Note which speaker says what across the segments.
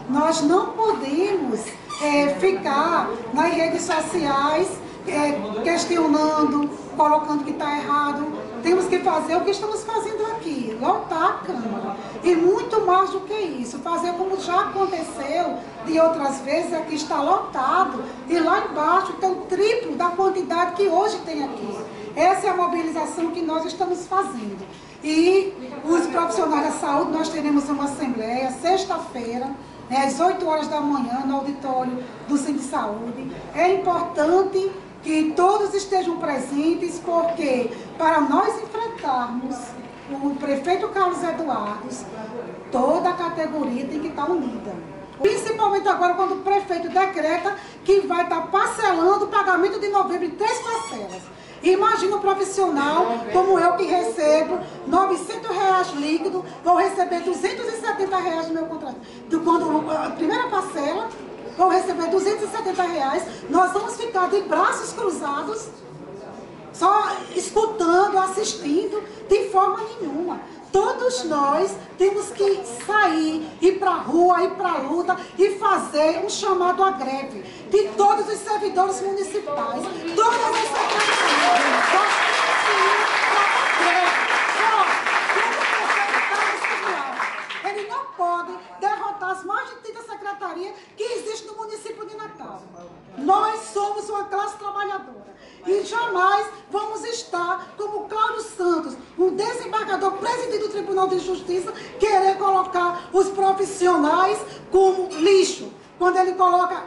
Speaker 1: Nós não podemos ficar nas redes sociais questionando, colocando que está errado. Temos que fazer o que estamos fazendo aqui, lotar a Câmara. E muito mais do que isso, fazer como já aconteceu de outras vezes, aqui está lotado, e lá embaixo tem o triplo da quantidade que hoje tem aqui. Essa é a mobilização que nós estamos fazendo. E os profissionais da saúde, nós teremos uma assembleia sexta-feira, às 8 horas da manhã, no auditório do Centro de Saúde. É importante que todos estejam presentes, porque para nós enfrentarmos o prefeito Carlos Eduardo, toda a categoria tem que estar unida. Principalmente agora, quando o prefeito decreta que vai estar parcelando o pagamento de novembro em 3 parcelas. Imagina um profissional como eu, que recebo R$900 líquido, vou receber R$270 no meu contrato. Quando a primeira parcela, vou receber R$270, nós vamos ficar de braços cruzados, só escutando, assistindo, de forma nenhuma. Todos nós temos que sair, ir para a rua, ir para a luta e fazer um chamado à greve de todos os servidores municipais, todas as secretarias. Ele não pode derrotar as mais de 30 secretarias que existem no município de Natal. Nós somos uma classe trabalhadora e jamais vamos estar como Cláudio Santos, um desembargador, presidente do Tribunal de Justiça, querer colocar os profissionais como lixo. Quando ele coloca,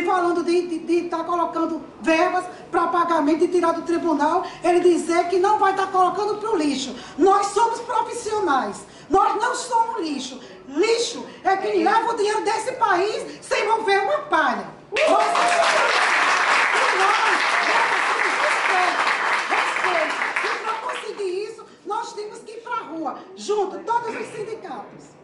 Speaker 1: falando de estar colocando verbas para pagamento e tirar do tribunal, ele dizer que não vai estar colocando para o lixo. Nós somos profissionais, nós não somos lixo. Lixo é quem leva o dinheiro desse país sem mover uma palha. E para conseguir isso, nós temos que ir para a rua, junto, todos os sindicatos.